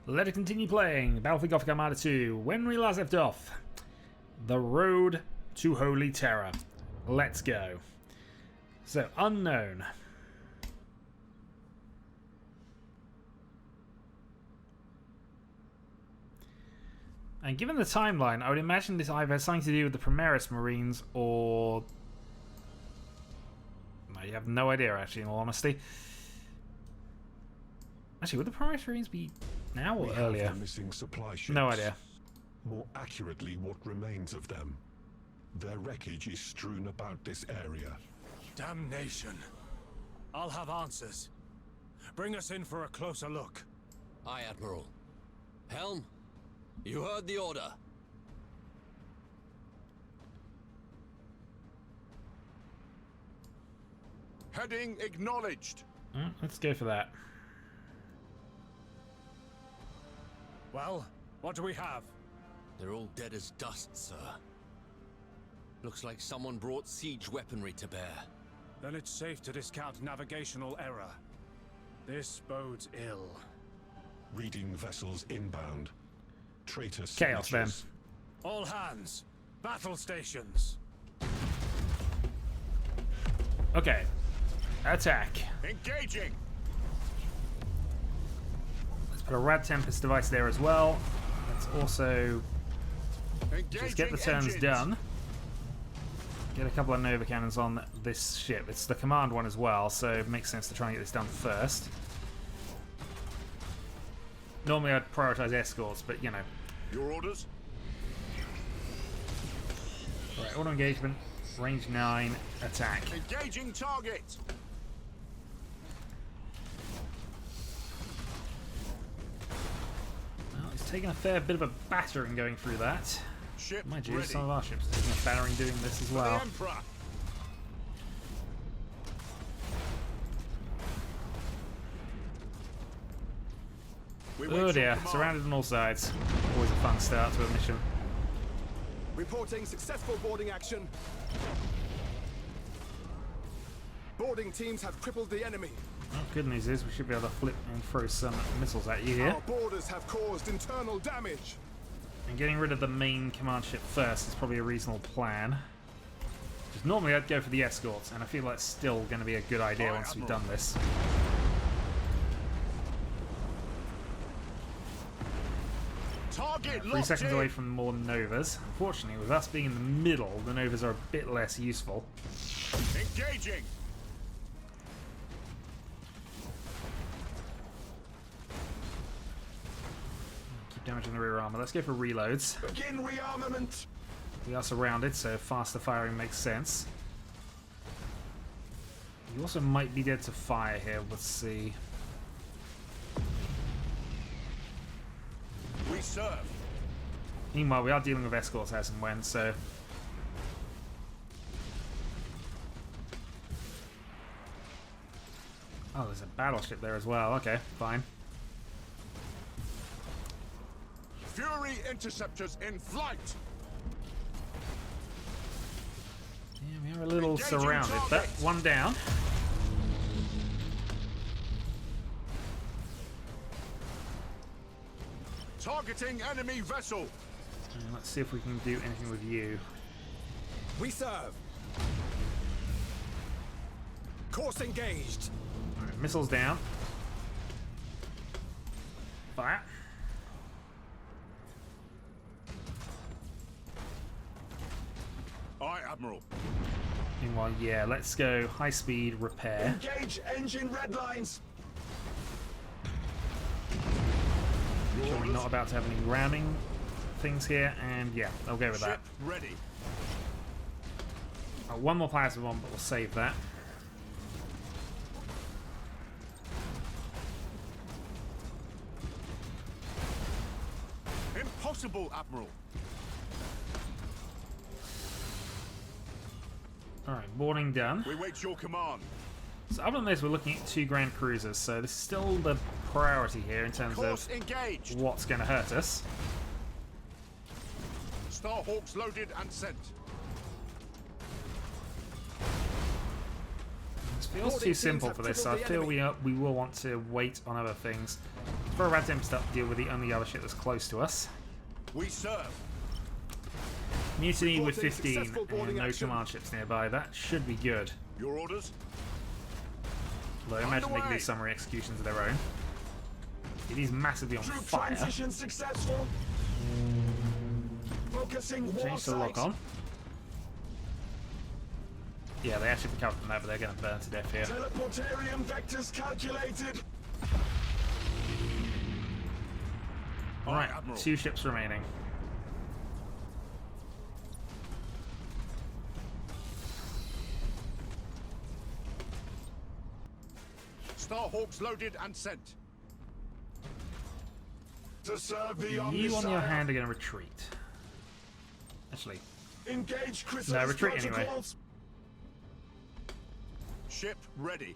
Let us continue playing Battlefleet Gothic Armada 2. When we last left off, the road to Holy Terror. Let's go. So, unknown. And given the timeline, I would imagine this either has something to do with the Primaris Marines or... I have no idea, actually, in all honesty. Actually, would the Primaris Marines be now or earlier? Missing supply ships. No idea. More accurately, what remains of them. Their wreckage is strewn about this area. Damnation. I'll have answers. Bring us in for a closer look. Aye, Admiral. Helm, you heard the order. Heading acknowledged. Let's go for that. Well, what do we have? They're all dead as dust, sir. Looks like someone brought siege weaponry to bear. Then it's safe to discount navigational error. This bodes ill. Reading vessels inbound. Traitor Chaos, then. signatures. All hands, battle stations. Okay. Attack. Engaging. Let's put a Rad Tempest device there as well. Let's also Engaging just get the turns engines. done. Get a couple of Nova Cannons on this ship. It's the command one as well, so it makes sense to try and get this done first. Normally I'd prioritize escorts, but you know. Your orders? Right, auto engagement, range 9, attack. Engaging target. Well, it's taken a fair bit of a battering going through that. Ship Mind you, ready. some of our ships are taking a battering doing this as The well. Emperor. We Oh wait your dear, command. surrounded on all sides. Always a fun start to a mission. Reporting successful boarding action. Boarding teams have crippled the enemy. Well, good news is we should be able to flip and throw some missiles at you here. Our boarders have caused internal damage. And getting rid of the main command ship first is probably a reasonable plan. Because normally I'd go for the escorts, and I feel that's still going to be a good idea Aye, once we've Admiral. done this. Target 3 locked seconds in. away from more Novas. Unfortunately, with us being in the middle, the Novas are a bit less useful. Engaging. Keep damaging the rear armor. Let's go for reloads. Begin rearmament! We are surrounded, so faster firing makes sense. You also might be dead to fire here. Let's see. We serve. Meanwhile, we are dealing with escorts as and when, so... Oh, there's a battleship there as well. Okay, fine. Fury interceptors in flight. Yeah, we are a little Engaging surrounded, but target. one down. Targeting enemy vessel. And let's see if we can do anything with you. We serve. Course engaged. Alright, missiles down. Fire. Aye, Admiral. Meanwhile, yeah, let's go high speed repair. Engage engine red lines! Sure we're not about to have any ramming things here, and yeah, I'll go with that. Ship ready. One more plasma bomb, but we'll save that. Impossible, Admiral. Alright, boarding done. We wait your command. So other than this, we're looking at 2 Grand Cruisers, so this is still the priority here in terms Course of engaged. what's going to hurt us. Starhawks loaded and sent. It feels too simple for this, so I feel we will want to wait on other things. For a rat tempest up to deal with the only other shit that's close to us. We serve. Mutiny with Reporting 15 successful boarding and no action. command ships nearby. That should be good. Your orders? Although I imagine they can do Underway. summary executions of their own. It is massively on fire. Transition successful. Focusing war Change the lock sight. on. Yeah, they actually recovered from that, but they're going to burn to death here. Teleportarium vectors calculated. Right, Admiral. 2 ships remaining. Starhawks loaded and sent. To serve the You, on the other hand, are going to retreat. Actually, Engage Chrysalis No, retreat anyway. protocols. Ship ready.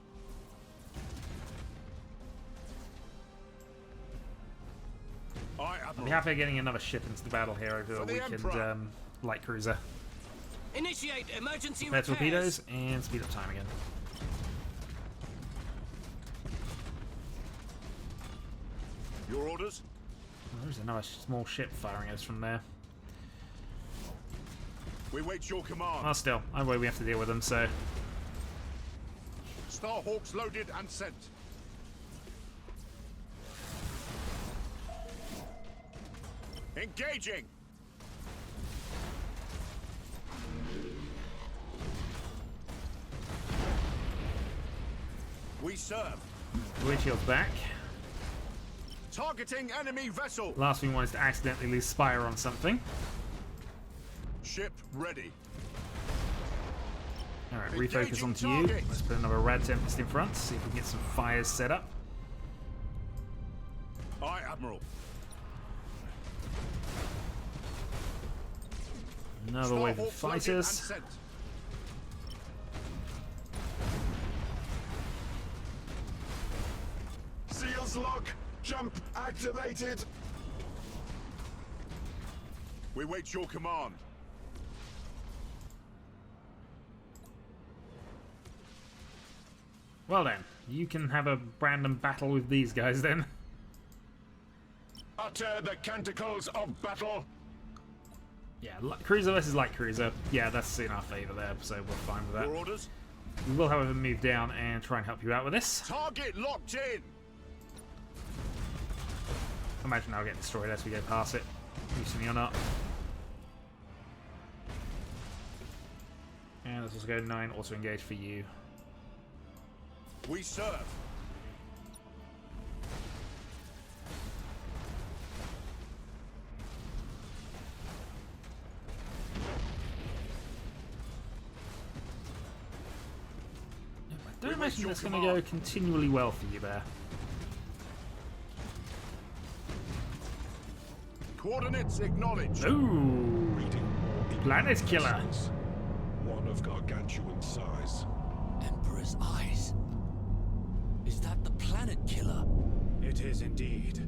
Aye, I'll Admiral. be happy getting another ship into the battle here over For a the weakened Emperor. light cruiser. Initiate emergency Spare repairs. torpedoes and speed up time again. Your orders? Oh, there's another small ship firing at us from there. We wait your command. Well, still, either way we have to deal with them, so... Starhawks loaded and sent. Engaging. We serve. Windshield's back. Targeting enemy vessel. Last thing we want is to accidentally lose Spire on something. Ship ready. Alright, refocus Engaging onto you. targets. Let's put another Rad Tempest in front, see if we can get some fires set up. Aye, Admiral. Another wave of Starhawks loaded and fighters. sent. Seals lock. Jump activated. We wait your command. Well then, you can have a random battle with these guys then. Utter the canticles of battle. Yeah, cruiser versus light cruiser. Yeah, that's in our favour there, so we're fine with that. Your orders? We will, however, move down and try and help you out with this. Target locked in. Imagine I'll get destroyed as we go past it. Mutiny or not. And let's also go 9 auto engage for you. We serve. I don't imagine that's going to go continually well for you there. Coordinates acknowledged. Ooh! Reading more Planet killer. vessels. One of gargantuan size. Emperor's eyes. Is that the planet killer? It is indeed.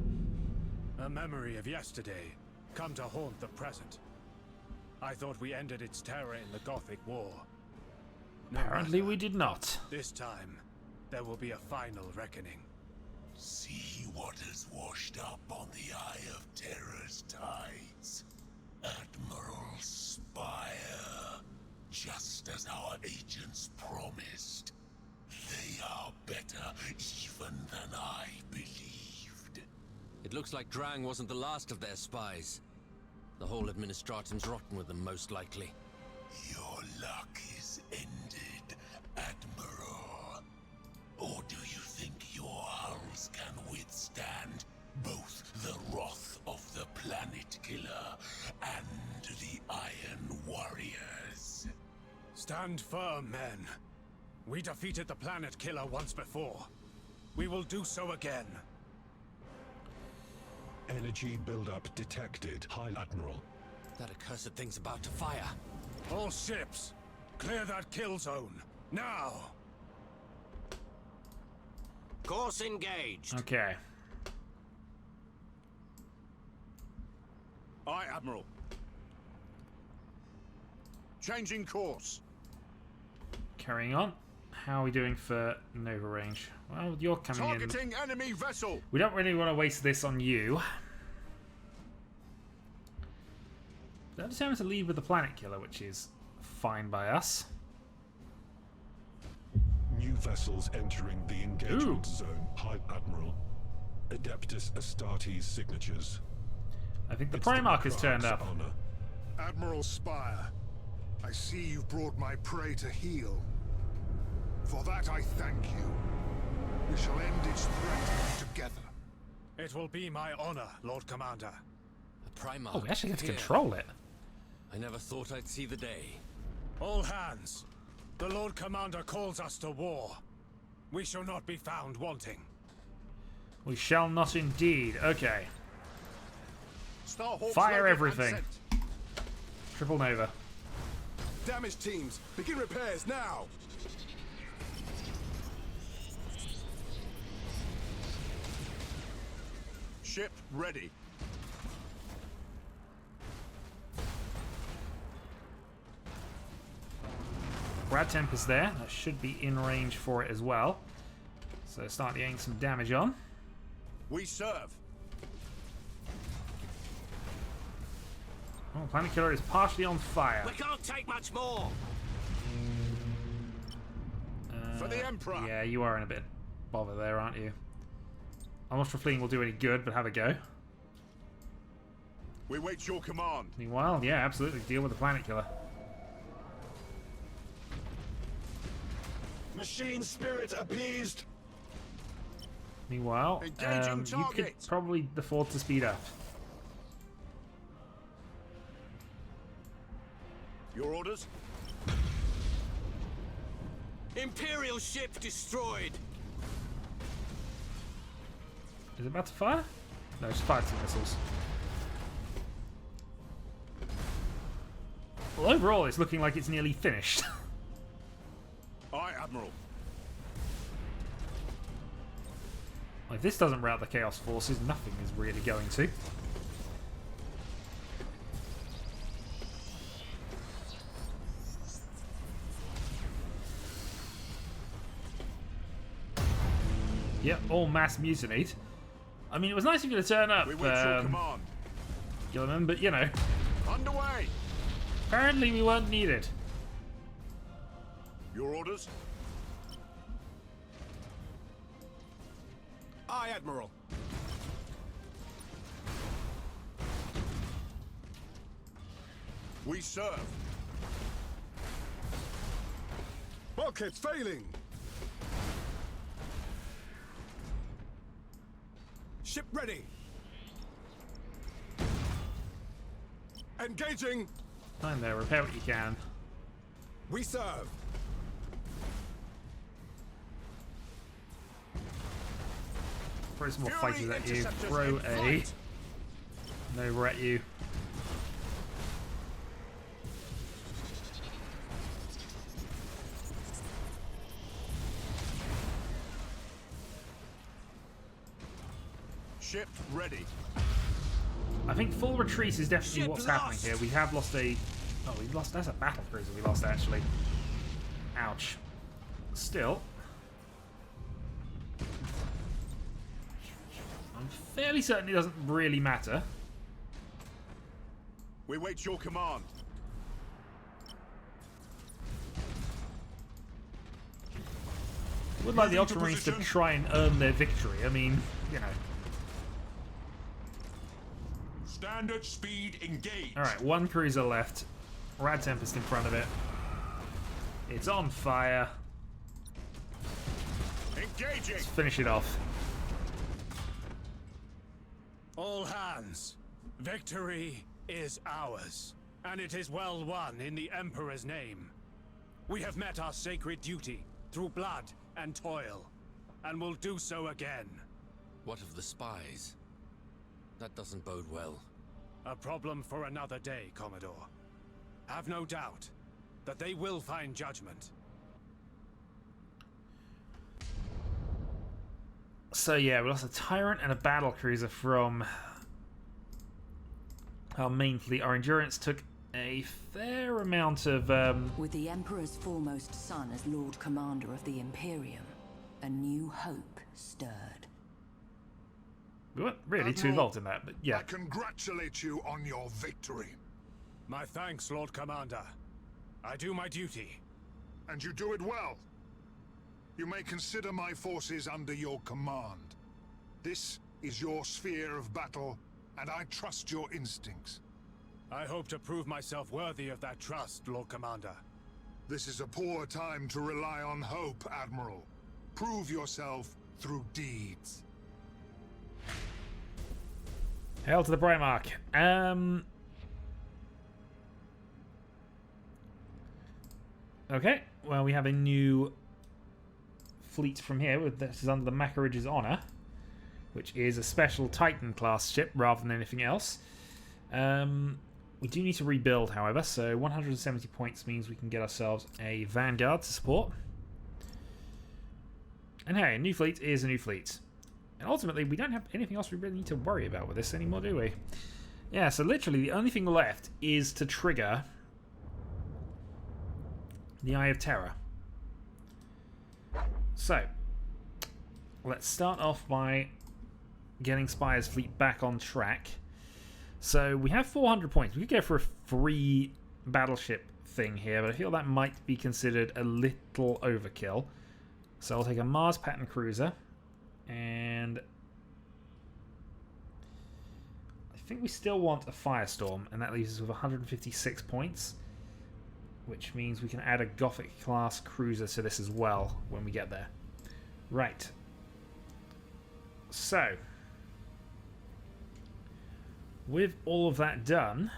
A memory of yesterday, come to haunt the present. I thought we ended its terror in the Gothic War. No Apparently matter. we did not. This time, there will be a final reckoning. See what has washed up on the Eye of Terror's tides. Admiral Spire. Just as our agents promised. They are better even than I believed. It looks like Drang wasn't the last of their spies. The whole administratum's rotten with them, most likely. Your luck is ended, Admiral. Or do you think your hulls can withstand both the wrath of the Planet Killer and the Iron Warriors? Stand firm, men. We defeated the planet killer once before. We will do so again. Energy buildup detected, High Admiral. That accursed thing's about to fire. All ships, clear that kill zone, now! Course engaged. Okay. Aye, Admiral. Changing course. Carrying on. How are we doing for Nova range? Well, you're coming in. Targeting enemy vessel. We don't really want to waste this on you. They're determined to leave with the Planet Killer, which is fine by us. New vessels entering the engagement zone. High Admiral. Adeptus Astartes signatures. I think the It's Primarch has Krag's turned up. honor. Admiral Spire, I see you've brought my prey to heel. For that I thank you. We shall end its threat together. It will be my honor, Lord Commander. The Primarch. Oh, we actually get to here. control it. I never thought I'd see the day. All hands. The Lord Commander calls us to war. We shall not be found wanting. We shall not indeed. Okay. Starhawks Fire loaded and everything. sent. Triple Nova. Damage teams, begin repairs now! Ship ready. Brad Temp is there. That should be in range for it as well. So start getting some damage on. We serve. Oh, Planet Killer is partially on fire. We can't take much more. For the Emperor. Yeah, you are in a bit of bother there, aren't you? I'm not sure fleeing will do any good, but have a go. We wait your command. Meanwhile, yeah, absolutely. Deal with the Planet Killer. Machine spirit appeased. Meanwhile, Engaging you could target. probably afford to speed up. Your orders? Imperial ship destroyed. Is it about to fire? No, it's fired some missiles. Well, overall, it's looking like it's nearly finished. Aye, Admiral. If this doesn't rout the Chaos Forces, nothing is really going to. Yep, all mass mutinied. I mean, it was nice of you to turn up, We wait your command. Gilliman, but you know, Underway. apparently we weren't needed. Your orders? Aye, Admiral. We serve. Bulkheads failing! Ship ready! Engaging! Time there, repair what you can. We serve! Throw some more Fury fighters at you. interceptors Throw in a flight. Nova at you. Ship ready. I think full retreat is definitely Ship what's lost. happening here. We have lost a... Oh, we lost... That's a battle cruiser we lost, actually. Ouch. Still. I'm fairly certain it doesn't really matter. We wait your command. I would like the Moving to Ultramarines to position. try and earn their victory. I mean, you know. Standard speed engage. Alright, one cruiser left. Rad Tempest in front of it. It's on fire. Engaging. Let's finish it off. All hands. Victory is ours, and it is well won in the Emperor's name. We have met our sacred duty through blood and toil, and will do so again. What of the spies? That doesn't bode well. A problem for another day, Commodore. Have no doubt that they will find judgment. So yeah, we lost a Tyrant and a Battle Cruiser from our main fleet. Our Endurance took a fair amount of... With the Emperor's foremost son as Lord Commander of the Imperium, a new hope stirred. We weren't really too involved in that, but yeah. I congratulate you on your victory. My thanks, Lord Commander. I do my duty. And you do it well. You may consider my forces under your command. This is your sphere of battle, and I trust your instincts. I hope to prove myself worthy of that trust, Lord Commander. This is a poor time to rely on hope, Admiral. Prove yourself through deeds. Hail to the Bright Mark. Okay, well, we have a new fleet from here. This is under the Mackeridge's Honor, which is a special Titan class ship rather than anything else. We do need to rebuild, however, so 170 points means we can get ourselves a Vanguard to support. And hey, a new fleet is a new fleet. And ultimately, we don't have anything else we really need to worry about with this anymore, do we? Yeah, so literally the only thing left is to trigger the Eye of Terror. So, let's start off by getting Spire's fleet back on track. So, we have 400 points. We could go for a free battleship thing here, but I feel that might be considered a little overkill. So, I'll take a Mars pattern cruiser. And I think we still want a Firestorm, and that leaves us with 156 points, which means we can add a Gothic class cruiser to this as well when we get there. Right. So, with all of that done,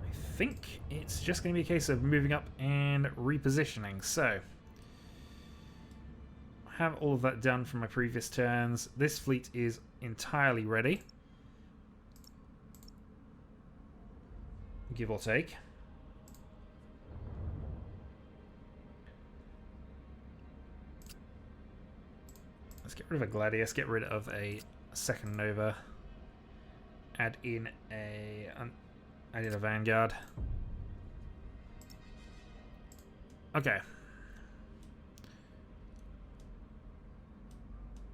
I think it's just going to be a case of moving up and repositioning. So, have all of that done from my previous turns. This fleet is entirely ready, give or take. Let's get rid of a Gladius, get rid of a second Nova, add in a Vanguard. Okay.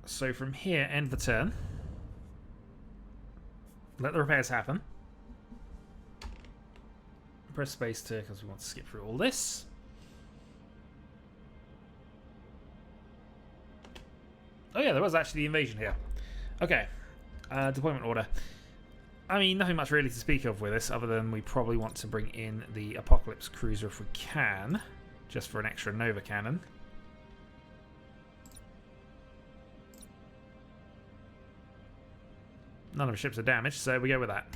So from here, end the turn. Let the repairs happen. Press space to, because we want to skip through all this. Oh yeah, there was actually the invasion here. Okay. Deployment order. I mean, nothing much really to speak of with this, other than we probably want to bring in the Apocalypse Cruiser if we can, just for an extra Nova cannon. None of the ships are damaged, so we go with that.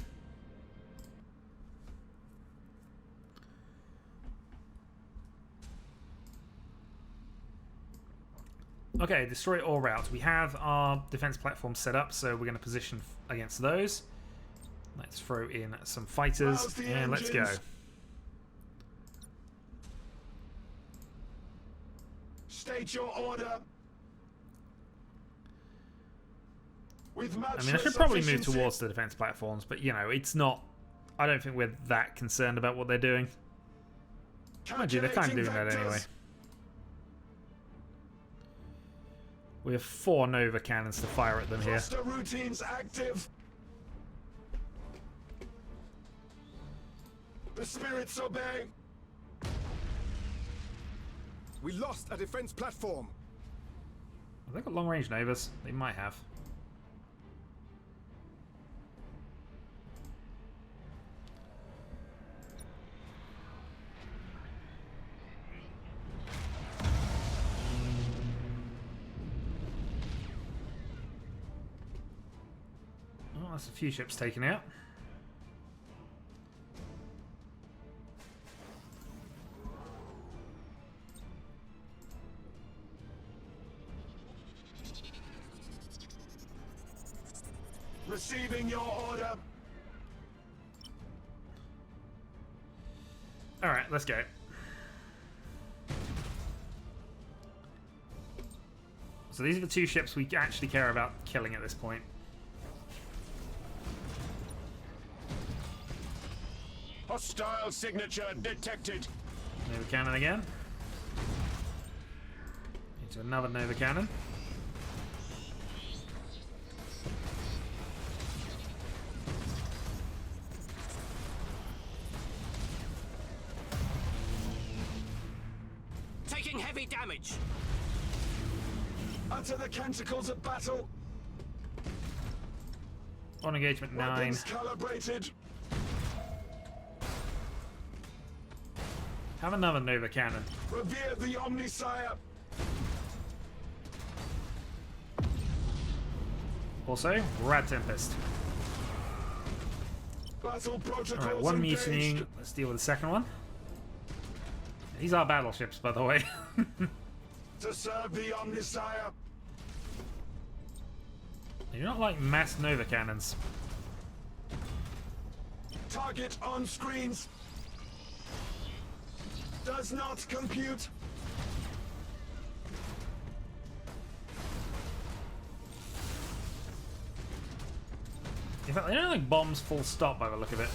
Okay, destroy all routes. We have our defense platform set up, so we're going to position against those. Let's throw in some fighters, and let's go. State your order. I mean, I should probably move towards the defense platforms, but, you know, it's not... I don't think we're that concerned about what they're doing. Mind you, they're kind of doing that anyway. We have 4 Nova cannons to fire at them here. Cluster routines active. The spirits obey. We lost a defense platform. Have they got long-range Novas? They might have. Oh, that's a few ships taken out. Receiving your order. Alright, let's go. So these are the 2 ships we actually care about killing at this point. Hostile signature detected. Nova Cannon again. Into another Nova Cannon. Taking heavy damage. Utter the canticles of battle. On engagement 9. Weapons calibrated. Have another Nova Cannon. Revere the Omnisire. Also, Rad Tempest. Battle protocols Alright, one engaged. mutinying. Let's deal with the second one. These are battleships, by the way. To serve the Omnisire. You're not like mass Nova Cannons. Target on screens. Does not compute. In fact, they don't like bombs full stop by the look of it.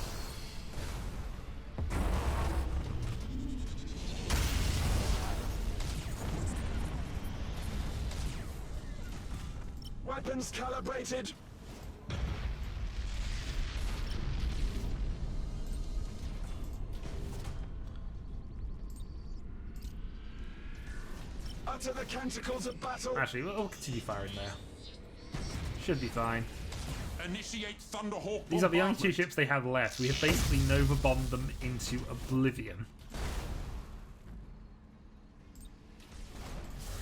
Weapons calibrated. Utter the canticles of battle. Actually, we'll continue firing there. Should be fine. Initiate Thunderhawk. These are the only bombardment. 2 ships they have left. We have basically Nova bombed them into oblivion.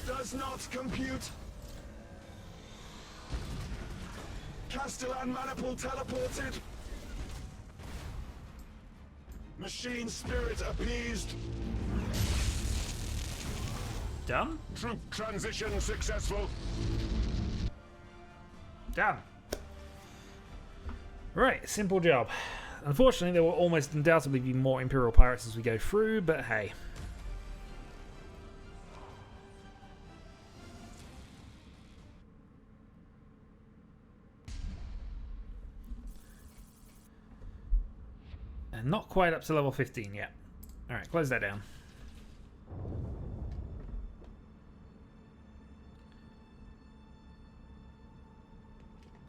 Does not compute. Castellan Maniple teleported. Machine spirit appeased. Done? Troop transition successful. Done. Right, simple job. Unfortunately, there will almost undoubtedly be more Imperial pirates as we go through, but hey. And not quite up to level 15 yet. Alright, close that down.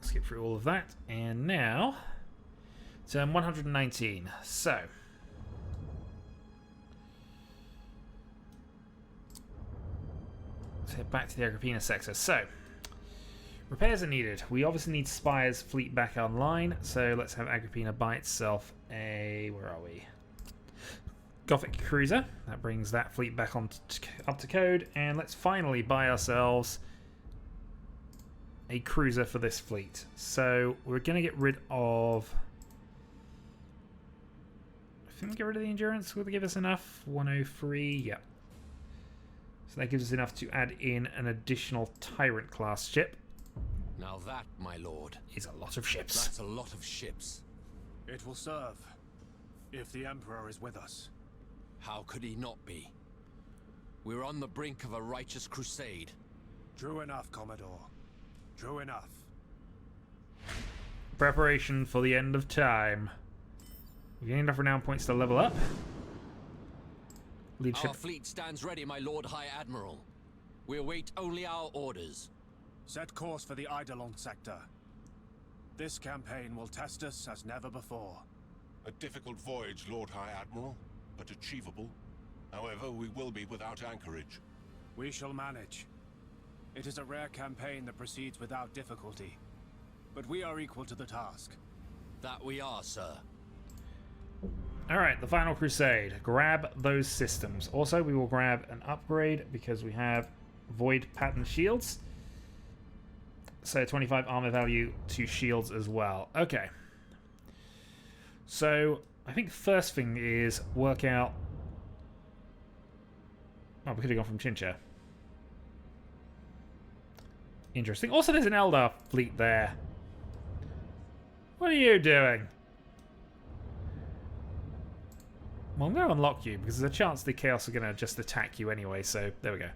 Skip through all of that, and now turn 119. So let's head back to the Agrippina sector. So repairs are needed. We obviously need Spire's fleet back online, so let's have Agrippina buy itself a, where are we? Gothic cruiser. That brings that fleet back on up to code, and let's finally buy ourselves a cruiser for this fleet. So we're going to get rid of, I think we'll get rid of the endurance. Will it give us enough? 103, yeah. So that gives us enough to add in an additional Tyrant class ship. Now that, my lord, is a lot of ships. That's a lot of ships. It will serve, if the Emperor is with us. How could he not be? We're on the brink of a righteous crusade. True enough, Commodore. True enough. Preparation for the end of time. We gained enough renown points to level up. Leadership. Our fleet stands ready, my Lord High Admiral. We await only our orders. Set course for the Eidolon Sector. This campaign will test us as never before. A difficult voyage, Lord High Admiral, but achievable. However, we will be without anchorage. We shall manage. It is a rare campaign that proceeds without difficulty. But we are equal to the task. That we are, sir. Alright, the final crusade. Grab those systems. Also, we will grab an upgrade because we have void pattern shields. So 25 armor value to shields as well. Okay. So I think the first thing is work out. Oh, we could have gone from Chincha. Interesting. Also, there's an Eldar fleet there. What are you doing? Well, I'm going to unlock you because there's a chance the Chaos are going to just attack you anyway. So there we go.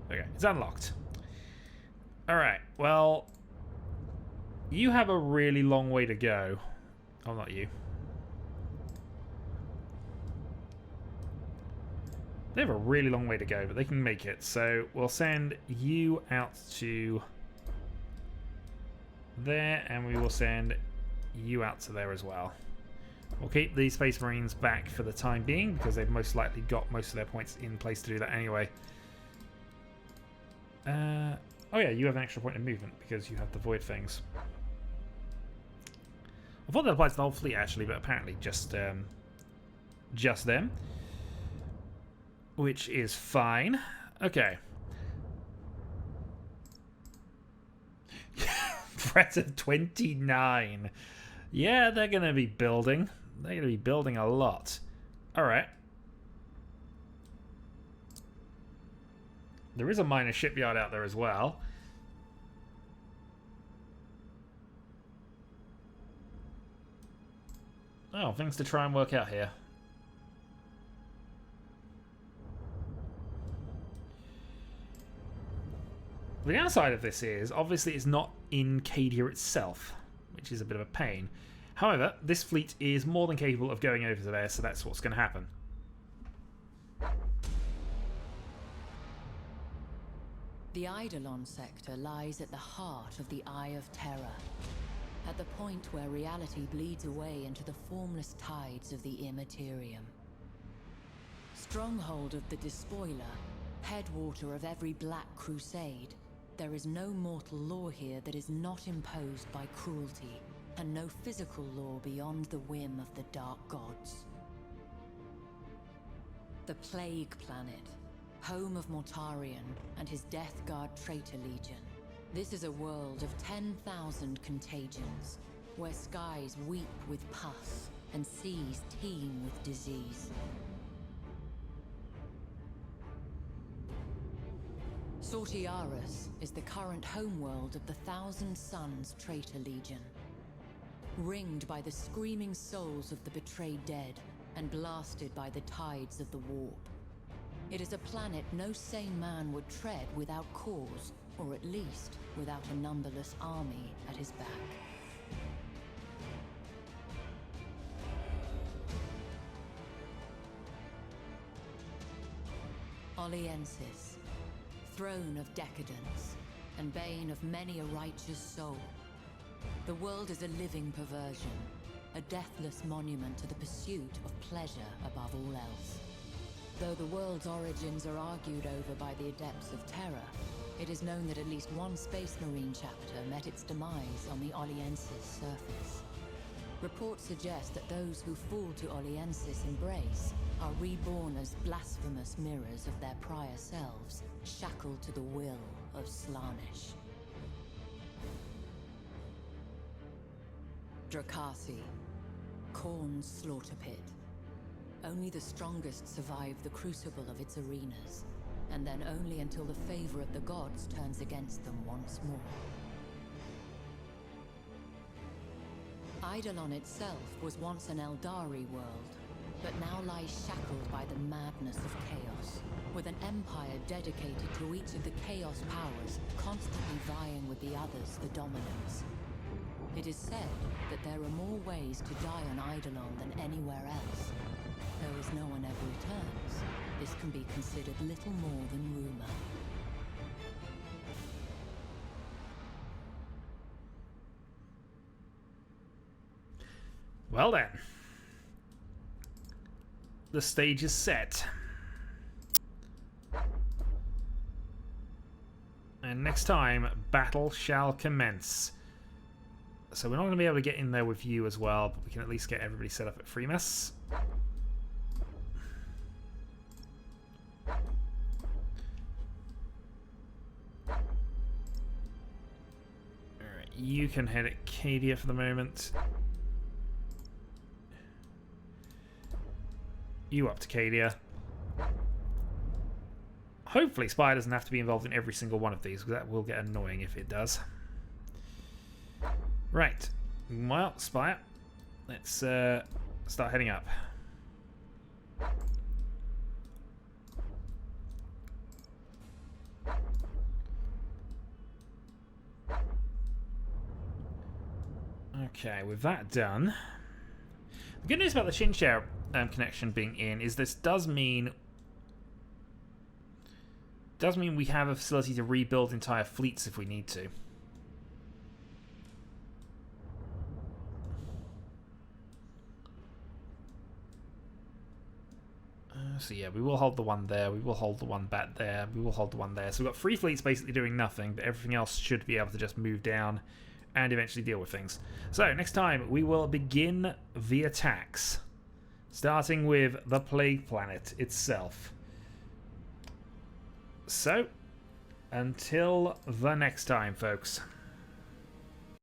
There we go. It's unlocked. Alright, well, you have a really long way to go. Oh, not you. They have a really long way to go, but they can make it. So we'll send you out to there, and we will send you out to there as well. We'll keep the Space Marines back for the time being, because they've most likely got most of their points in place to do that anyway. Oh yeah, you have an extra point of movement because you have the void things. I thought that applies to the whole fleet actually, but apparently just them. Which is fine. Okay. Threat of 29. Yeah, they're going to be building. They're going to be building a lot. Alright. There is a minor shipyard out there as well. Oh, things to try and work out here. The downside of this is, obviously it's not in Cadia itself, which is a bit of a pain. However, this fleet is more than capable of going over to there, so that's what's going to happen. The Eidolon Sector lies at the heart of the Eye of Terror, at the point where reality bleeds away into the formless tides of the Immaterium. Stronghold of the Despoiler, headwater of every Black Crusade, there is no mortal law here that is not imposed by cruelty, and no physical law beyond the whim of the Dark Gods. The Plague Planet, home of Mortarion and his Death Guard traitor legion. This is a world of 10,000 contagions, where skies weep with pus and seas teem with disease. Sortiaris is the current homeworld of the Thousand Suns traitor legion. Ringed by the screaming souls of the betrayed dead and blasted by the tides of the warp. It is a planet no sane man would tread without cause, or at least without a numberless army at his back. Oliensis, throne of decadence, and bane of many a righteous soul. The world is a living perversion, a deathless monument to the pursuit of pleasure above all else. Though the world's origins are argued over by the Adepts of Terror, it is known that at least one Space Marine chapter met its demise on the Oliensis surface. Reports suggest that those who fall to Oliensis' embrace are reborn as blasphemous mirrors of their prior selves, shackled to the will of Slaanesh. Drakasi, Khorne's slaughter pit. Only the strongest survive the crucible of its arenas, and then only until the favor of the gods turns against them once more. Eidolon itself was once an Eldari world, but now lies shackled by the madness of chaos, with an empire dedicated to each of the chaos powers constantly vying with the others for dominance. It is said that there are more ways to die on Eidolon than anywhere else. Though as no one ever returns, this can be considered little more than rumor. Well then. The stage is set. And next time, battle shall commence. So we're not going to be able to get in there with you as well, but we can at least get everybody set up at Freemas. Alright, you can head at Cadia for the moment. You up to Cadia. Hopefully Spire doesn't have to be involved in every single one of these, because that will get annoying if it does. Right. Well, Spire, let's start heading up. Okay, with that done, the good news about the Shinshare connection being in is this does mean does mean we have a facility to rebuild entire fleets if we need to. So yeah, we will hold the one there, we will hold the one back there, we will hold the one there. So we've got 3 fleets basically doing nothing, but everything else should be able to just move down and eventually deal with things. So next time we will begin the attacks, starting with the Plague Planet itself. So, until the next time, folks.